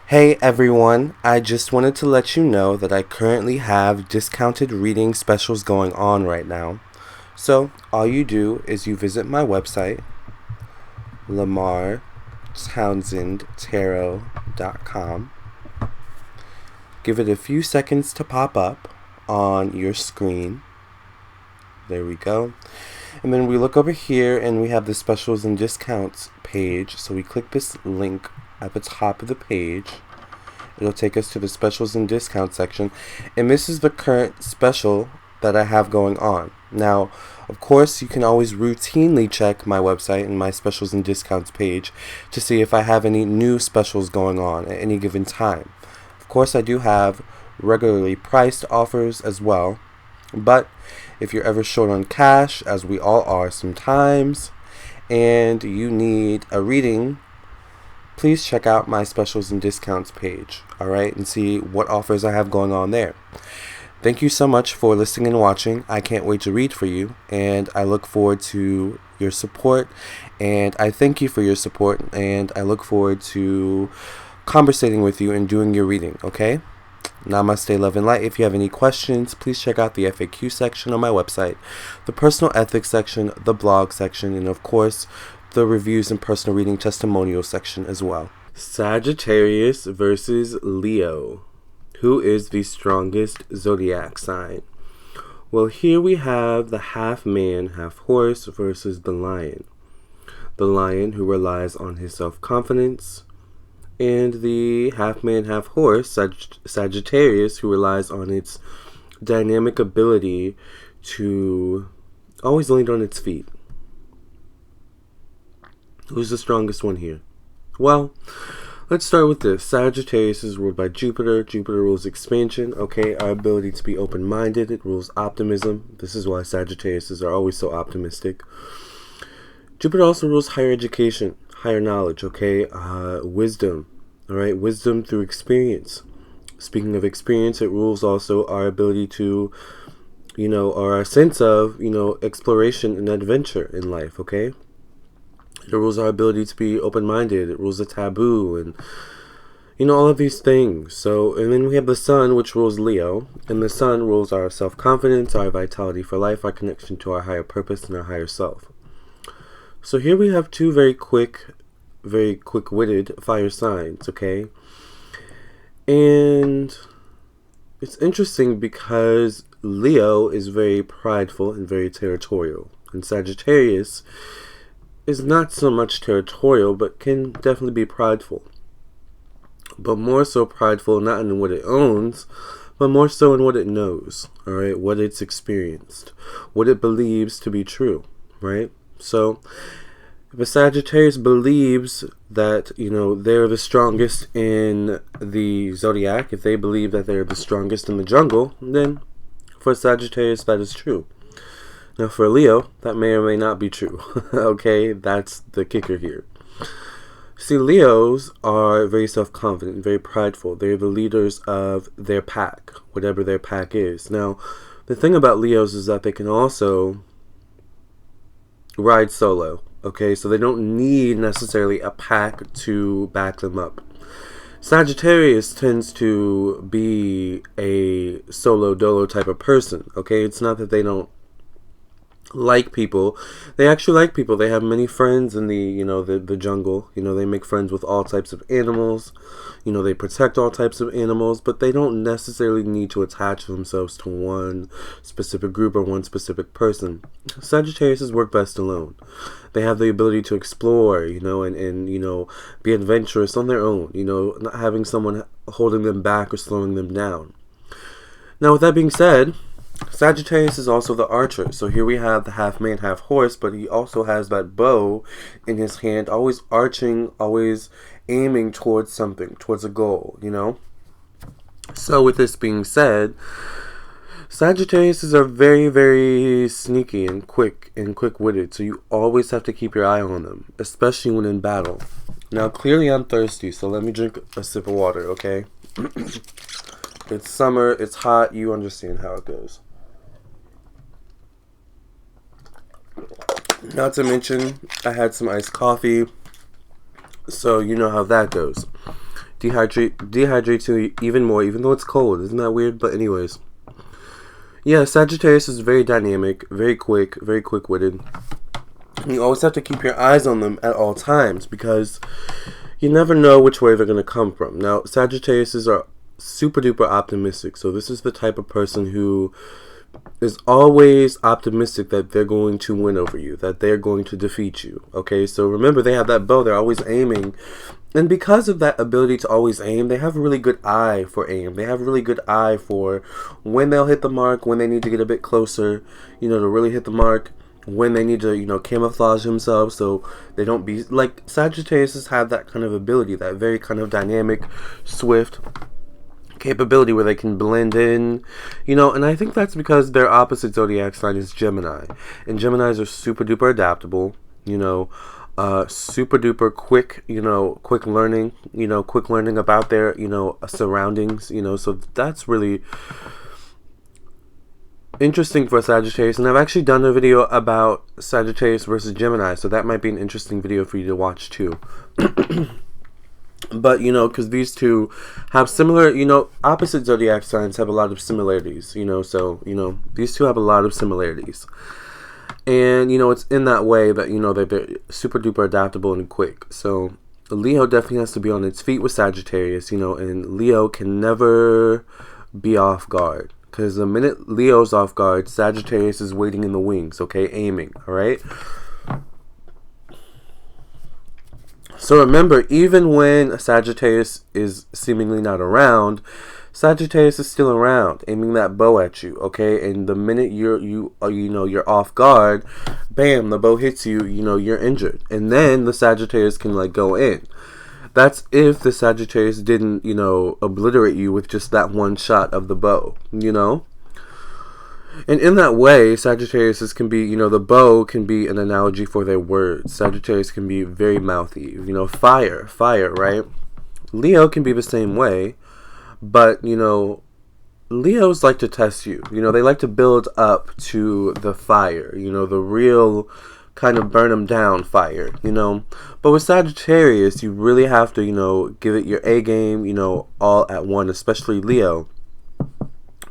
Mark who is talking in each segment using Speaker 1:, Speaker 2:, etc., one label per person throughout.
Speaker 1: Hey everyone, I just wanted to let you know that I currently have discounted reading specials going on right now. So, all you do is you visit my website, Lamarr TownsendTarot.com. Give it a few seconds to pop up on your screen. There we go. And then we look over here and we have the specials and discounts page. So we click this link at the top of the page. It'll take us to the specials and discounts section. And this is the current special that I have going on. Now, of course, you can always routinely check my website and my specials and discounts page to see if I have any new specials going on at any given time. Of course, I do have regularly priced offers as well. But if you're ever short on cash, as we all are sometimes, and you need a reading, please check out my specials and discounts page, alright, and see what offers I have going on there. Thank you so much for listening and watching. I can't wait to read for you, and I look forward to your support, and I thank you for your support, and I look forward to conversating with you and doing your reading, okay? Namaste, love, and light. If you have any questions, please check out the FAQ section on my website, the personal ethics section, the blog section, and of course, the reviews and personal reading testimonial section as well. Sagittarius versus Leo. Who is the strongest zodiac sign? Well, here we have the half man, half horse versus the lion. The lion who relies on his self-confidence, and the half man, half horse, Sagittarius, who relies on its dynamic ability to always land on its feet. Who's the strongest one here? Well, let's start with this. Sagittarius is ruled by Jupiter. Jupiter rules expansion, okay? Our ability to be open-minded. It rules optimism. This is why Sagittariuses are always so optimistic. Jupiter also rules higher education, higher knowledge, okay? Wisdom, all right? Wisdom through experience. Speaking of experience, it rules also our ability to, or our sense of, exploration and adventure in life, okay? It rules our ability to be open-minded. It rules the taboo and, all of these things. So, and then we have the sun, which rules Leo. And the sun rules our self-confidence, our vitality for life, our connection to our higher purpose and our higher self. So here we have two very quick-witted fire signs, okay? And it's interesting because Leo is very prideful and very territorial. And Sagittarius is not so much territorial, but can definitely be prideful. But more so prideful not in what it owns, but more so in what it knows, all right? What it's experienced, what it believes to be true, right? So if a Sagittarius believes that, they're the strongest in the zodiac, if they believe that they're the strongest in the jungle, then for Sagittarius that is true. Now for Leo, that may or may not be true. Okay, that's the kicker here. See, Leos are very self-confident, very prideful. They're the leaders of their pack, whatever their pack is. Now, the thing about Leos is that they can also ride solo. Okay, so they don't need necessarily a pack to back them up. Sagittarius tends to be a solo dolo type of person. Okay, it's not that they don't like people. They actually like people. They have many friends in the jungle. They make friends with all types of animals. They protect all types of animals, but they don't necessarily need to attach themselves to one specific group or one specific person. Sagittarius work best alone. They have the ability to explore, and be adventurous on their own, not having someone holding them back or slowing them down. Now, with that being said, Sagittarius is also the archer. So here we have the half man, half horse, but he also has that bow in his hand, always arching, always aiming towards something, towards a goal, So with this being said, Sagittarius are very, very sneaky and quick-witted, so you always have to keep your eye on them, especially when in battle. Now, clearly I'm thirsty, so let me drink a sip of water, okay? It's summer, it's hot, you understand how it goes. Not to mention, I had some iced coffee, so you know how that goes. dehydrates you even more, even though it's cold. Isn't that weird? But anyways, yeah, Sagittarius is very dynamic, very quick-witted. You always have to keep your eyes on them at all times because you never know which way they're going to come from. Now, Sagittariuses are super duper optimistic, so this is the type of person who is always optimistic that they're going to win over you, that they're going to defeat you. Okay, so remember, they have that bow, they're always aiming. And because of that ability to always aim, they have a really good eye for aim. They have a really good eye for when they'll hit the mark, when they need to get a bit closer, to really hit the mark, when they need to, camouflage themselves so they don't be, like, Sagittarius have that kind of ability, that very kind of dynamic, swift capability where they can blend in, and I think that's because their opposite zodiac sign is Gemini. And Geminis are super duper adaptable, super duper quick, quick learning about their, surroundings, so that's really interesting for Sagittarius. And I've actually done a video about Sagittarius versus Gemini, so that might be an interesting video for you to watch too. But, because these two have similar, opposite zodiac signs have a lot of similarities, so, these two have a lot of similarities. And, it's in that way that, they're super duper adaptable and quick. So, Leo definitely has to be on its feet with Sagittarius, and Leo can never be off guard. Because the minute Leo's off guard, Sagittarius is waiting in the wings, okay, aiming, alright? So remember, even when Sagittarius is seemingly not around, Sagittarius is still around, aiming that bow at you, okay? And the minute you're off guard, bam, the bow hits you, you're injured. And then the Sagittarius can, go in. That's if the Sagittarius didn't, obliterate you with just that one shot of the bow, And in that way, Sagittarius can be, the bow can be an analogy for their words. Sagittarius can be very mouthy, fire, right? Leo can be the same way, but, Leos like to test you. They like to build up to the fire, the real kind of burn them down fire, But with Sagittarius, you really have to, give it your A game, all at one, especially Leo.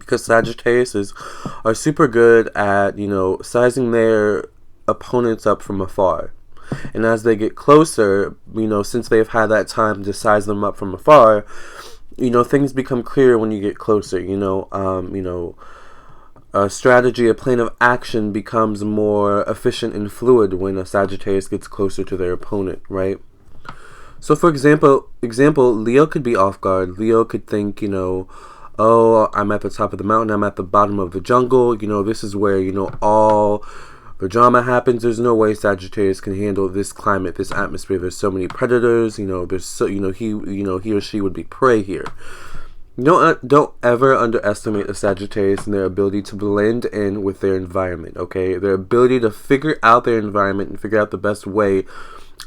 Speaker 1: Because Sagittariuses are super good at, sizing their opponents up from afar. And as they get closer, since they've had that time to size them up from afar, things become clearer when you get closer, a strategy, a plan of action becomes more efficient and fluid when a Sagittarius gets closer to their opponent, right? So for example, Leo could be off guard. Leo could think, oh, I'm at the top of the mountain, I'm at the bottom of the jungle, this is where, all the drama happens. There's no way Sagittarius can handle this climate, this atmosphere. There's so many predators, there's so, he or she would be prey here. Don't ever underestimate a Sagittarius and their ability to blend in with their environment, okay? Their ability to figure out their environment and figure out the best way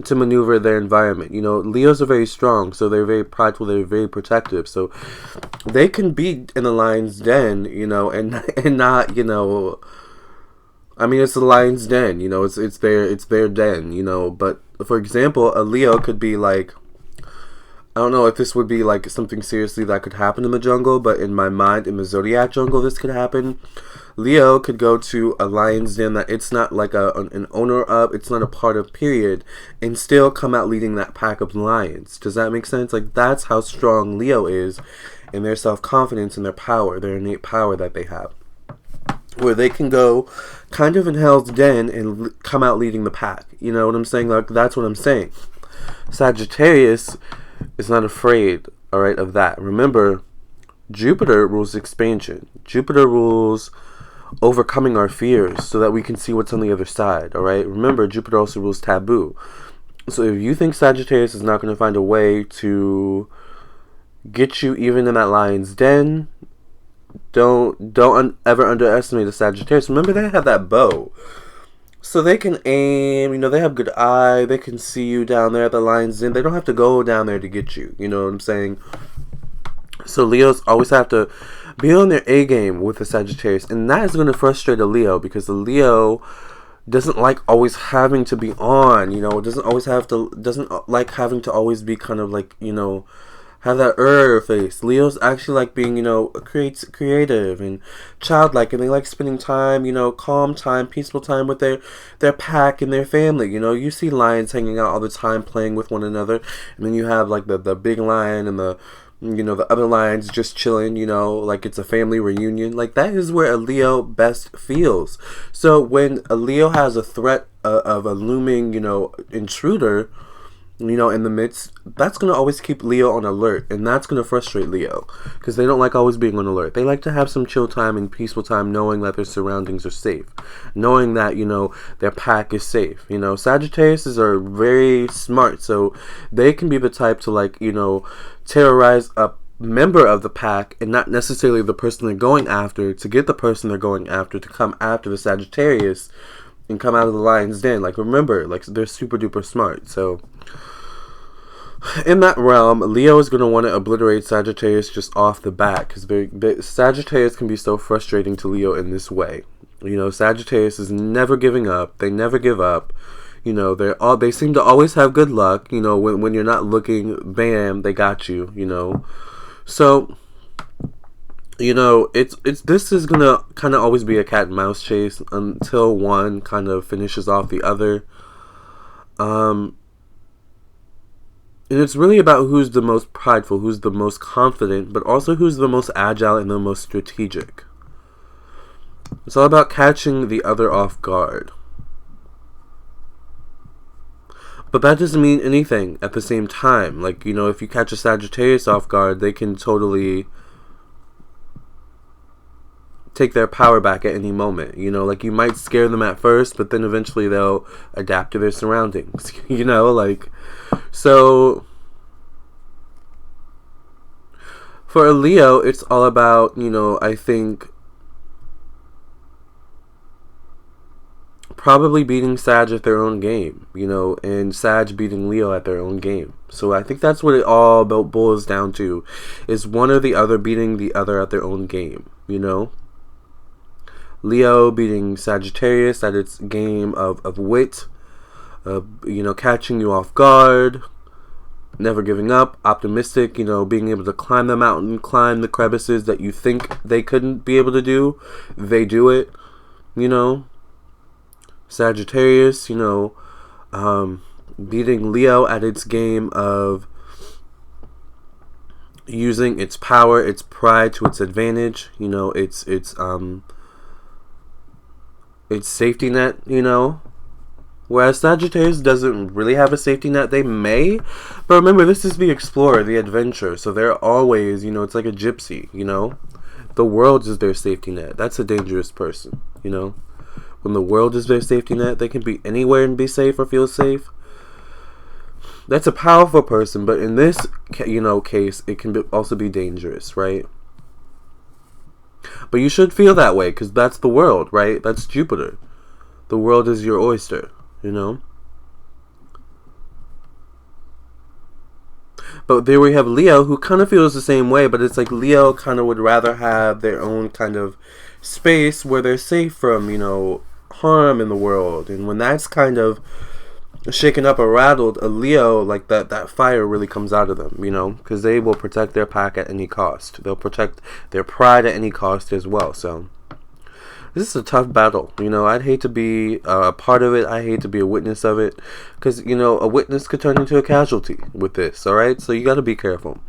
Speaker 1: to maneuver their environment. Leos are very strong, so they're very prideful, they're very protective, so they can be in the lion's den, and not, I mean, it's the lion's den, it's their den, but for example, a Leo could be like, I don't know if this would be like something seriously that could happen in the jungle, but in my mind, in the zodiac jungle, this could happen. Leo could go to a lion's den that it's not like an owner of, it's not a part of, period, and still come out leading that pack of lions. Does that make sense? Like, that's how strong Leo is in their self-confidence and their power, their innate power that they have. Where they can go kind of in hell's den and come out leading the pack. You know what I'm saying? Like, that's what I'm saying. Sagittarius is not afraid, alright, of that. Remember, Jupiter rules expansion. Jupiter rules overcoming our fears so that we can see what's on the other side, alright? Remember, Jupiter also rules taboo. So if you think Sagittarius is not going to find a way to get you even in that lion's den, don't ever underestimate the Sagittarius. Remember, they have that bow. So they can aim, they have good eye, they can see you down there at the lion's den. They don't have to go down there to get you, you know what I'm saying? So Leos always have to be on their A game with the Sagittarius. And that is going to frustrate a Leo, because the Leo doesn't like always having to be on, doesn't like having to always be kind of like, have that face. Leos actually like being, creative and childlike, and they like spending time, calm time, peaceful time with their pack and their family. You see lions hanging out all the time, playing with one another, and then you have like the big lion and the other lions just chilling, like it's a family reunion. Like, that is where a Leo best feels. So when a Leo has a threat of a looming, intruder, in the midst, that's going to always keep Leo on alert, and that's going to frustrate Leo, because they don't like always being on alert. They like to have some chill time and peaceful time, knowing that their surroundings are safe, knowing that, their pack is safe. Sagittarius are very smart, so they can be the type to, like, terrorize a member of the pack, and not necessarily the person they're going after, to get the person they're going after to come after the Sagittarius and come out of the lion's den. Like, remember, like, they're super duper smart. So in that realm, Leo is going to want to obliterate Sagittarius just off the bat, because Sagittarius can be so frustrating to Leo in this way. Sagittarius is never giving up. They never give up. They seem to always have good luck. When you're not looking, bam, they got you. So this is gonna kind of always be a cat and mouse chase until one kind of finishes off the other. And it's really about who's the most prideful, who's the most confident, but also who's the most agile and the most strategic. It's all about catching the other off guard. But that doesn't mean anything at the same time. Like, if you catch a Sagittarius off guard, they can totally take their power back at any moment. Like, you might scare them at first, but then eventually they'll adapt to their surroundings. So for a Leo, it's all about, I think, probably beating Sag at their own game, and Sag beating Leo at their own game. So I think that's what it all boils down to, is one or the other beating the other at their own game, Leo beating Sagittarius at its game of wit, catching you off guard, never giving up, optimistic, being able to climb the mountain, climb the crevices that you think they couldn't be able to do. They do it, Sagittarius, beating Leo at its game of using its power, its pride to its advantage, its safety net, whereas Sagittarius doesn't really have a safety net. They may, but remember, this is the explorer, the adventurer, so they're always, it's like a gypsy, the world is their safety net. That's a dangerous person, when the world is their safety net, they can be anywhere and be safe or feel safe. That's a powerful person, but in this, case, it can also be dangerous, right? But you should feel that way, because that's the world, right? That's Jupiter. The world is your oyster, But there we have Leo, who kind of feels the same way, but it's like Leo kind of would rather have their own kind of space where they're safe from, harm in the world. And when that's kind of shaken up or rattled, a Leo, like that fire really comes out of them, because they will protect their pack at any cost. They'll protect their pride at any cost as well. So this is a tough battle. I'd hate to be a part of it. I hate to be a witness of it, because a witness could turn into a casualty with this. All right, so you got to be careful.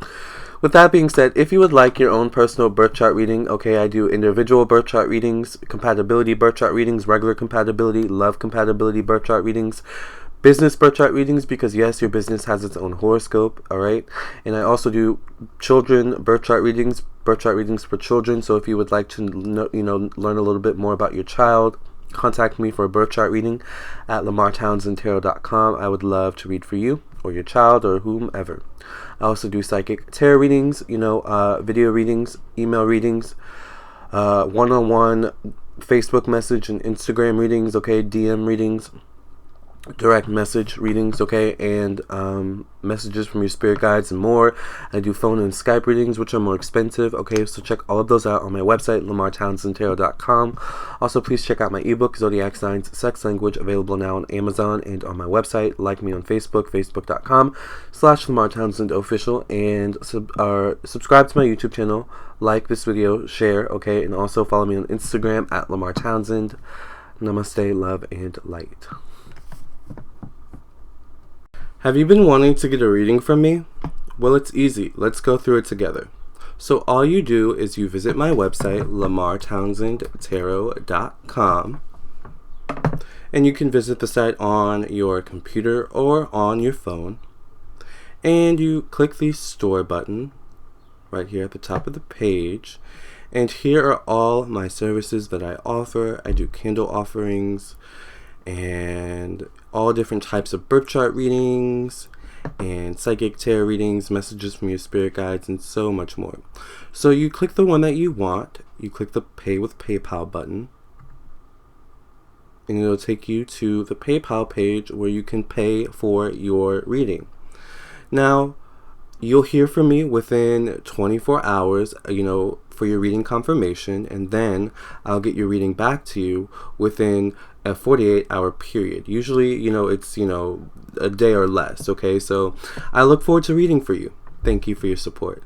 Speaker 1: With that being said, if you would like your own personal birth chart reading, okay, I do individual birth chart readings, compatibility birth chart readings, regular compatibility, love compatibility birth chart readings, business birth chart readings, because yes, your business has its own horoscope, all right? And I also do children birth chart readings for children. So if you would like to learn a little bit more about your child, contact me for a birth chart reading at LamarrTownsendTarot.com. I would love to read for you or your child or whomever. I also do psychic tarot readings, video readings, email readings, one-on-one Facebook message and Instagram readings, okay, DM readings. direct message readings, okay, and messages from your spirit guides and more. I do phone and Skype readings, which are more expensive, okay, so check all of those out on my website, LamarrTownsendTarot.com. Also, please check out my ebook, Zodiac Signs, Sex Language, available now on Amazon and on my website. Like me on Facebook, facebook.com/LamarrTownsendOfficial, and subscribe to my YouTube channel, like this video, share, okay, and also follow me on Instagram at LamarrTownsend. Namaste, love, and light. Have you been wanting to get a reading from me? Well, it's easy. Let's go through it together. So all you do is you visit my website, LamarrTownsendTarot.com, and you can visit the site on your computer or on your phone, and you click the store button right here at the top of the page, and here are all my services that I offer. I do candle offerings and all different types of birth chart readings and psychic tarot readings, messages from your spirit guides, and so much more. So you click the one that you want, you click the Pay with PayPal button, and it'll take you to the PayPal page where you can pay for your reading. Now, you'll hear from me within 24 hours, for your reading confirmation, and then I'll get your reading back to you within a 48-hour period. Usually, it's, a day or less, okay? So I look forward to reading for you. Thank you for your support.